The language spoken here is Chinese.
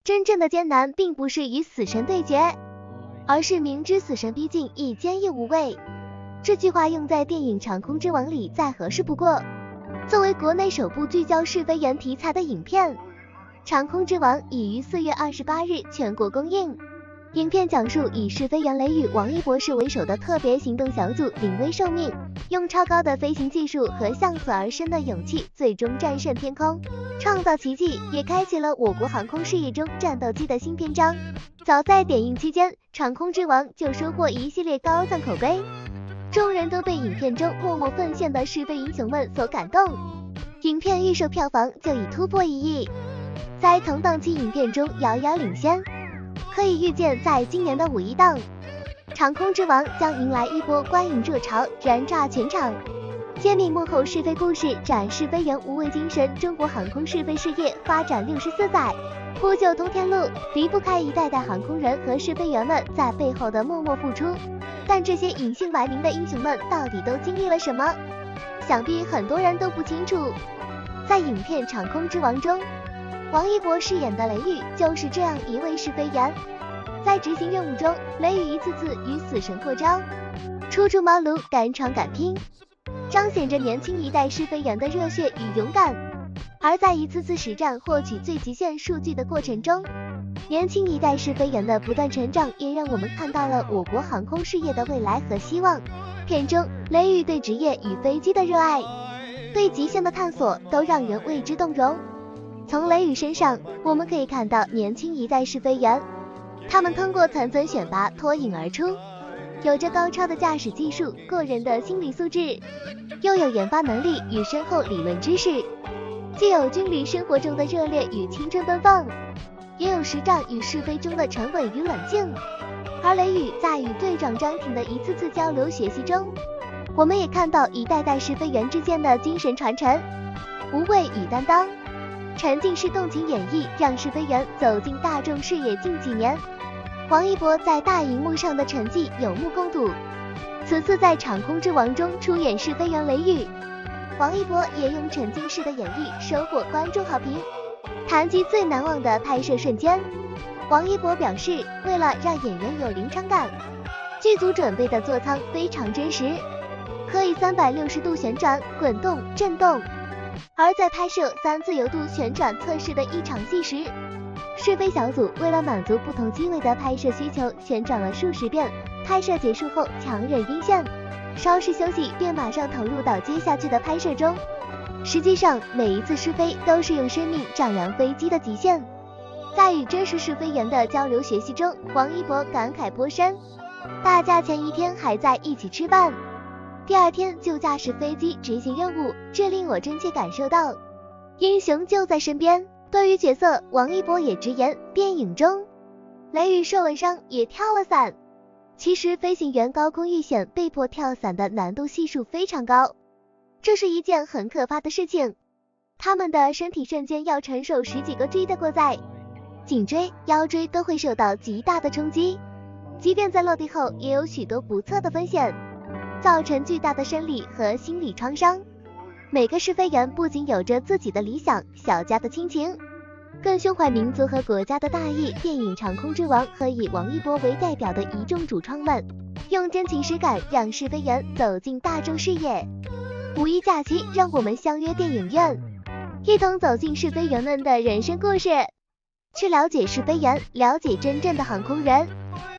真正的艰难并不是与死神对决，而是明知死神逼近亦坚毅无畏。这句话用在电影《长空之王》里再合适不过。作为国内首部聚焦试飞员题材的影片，《长空之王》已于4月28日全国公映。影片讲述以试飞员雷雨、王一博士为首的特别行动小组临危受命，用超高的飞行技术和向死而生的勇气，最终战胜天空，创造奇迹，也开启了我国航空事业中战斗机的新篇章。早在点映期间，《长空之王》就收获一系列高赞口碑，众人都被影片中默默奉献的试飞英雄们所感动。影片预售票房就已突破1亿，在同档期影片中遥遥领先。可以预见，在今年的5一档，《长空之王》将迎来一波观影热潮，燃炸全场。揭秘幕后试飞故事，展示飞员无畏精神。中国航空试飞事业发展64载，铺就通天路，离不开一代代航空人和试飞员们在背后的默默付出。但这些隐姓埋名的英雄们到底都经历了什么？想必很多人都不清楚。在影片《长空之王》中，王一博饰演的雷雨就是这样一位试飞员。在执行任务中，雷雨一次次与死神过招，初出茅庐，敢闯敢拼，彰显着年轻一代试飞员的热血与勇敢。而在一次次实战获取最极限数据的过程中，年轻一代试飞员的不断成长，也让我们看到了我国航空事业的未来和希望。片中雷雨对职业与飞机的热爱，对极限的探索，都让人为之动容。从雷雨身上，我们可以看到年轻一代试飞员，他们通过层层选拔脱颖而出，有着高超的驾驶技术、过人的心理素质，又有研发能力与深厚理论知识，既有军旅生活中的热烈与青春奔放，也有实战与试飞中的沉稳与冷静。而雷雨在与队长张挺的一次次交流学习中，我们也看到一代代试飞员之间的精神传承、无畏与担当。沉浸式动情演绎，让试飞员走进大众视野。近几年，王一博在大荧幕上的成绩有目共睹。此次在《长空之王》中出演试飞员雷雨，王一博也用沉浸式的演绎收获观众好评。谈及最难忘的拍摄瞬间，王一博表示，为了让演员有临场感，剧组准备的座舱非常真实，可以360度旋转、滚动、震动。而在拍摄3自由度旋转测试的一场戏时，试飞小组为了满足不同机位的拍摄需求，旋转了数十遍。拍摄结束后强忍晕眩，稍事休息便马上投入到接下去的拍摄中。实际上，每一次试飞都是用生命丈量飞机的极限。在与真实试飞员的交流学习中，王一博感慨颇深。大家前一天还在一起吃饭，第二天就驾驶飞机执行任务，这令我真切感受到英雄就在身边。对于角色，王一博也直言，电影中雷雨受了伤也跳了伞。其实飞行员高空遇险被迫跳伞的难度系数非常高，这是一件很可怕的事情。他们的身体瞬间要承受10几个 G 的过载，颈椎、腰椎都会受到极大的冲击，即便在落地后也有许多不测的风险，造成巨大的生理和心理创伤。每个试飞员不仅有着自己的理想、小家的亲情，更胸怀民族和国家的大义。电影《长空之王》和以王一博为代表的一众主创们，用真情实感让试飞员走进大众视野。5一假期，让我们相约电影院，一同走进试飞员们的人生故事，去了解试飞员，了解真正的航空人。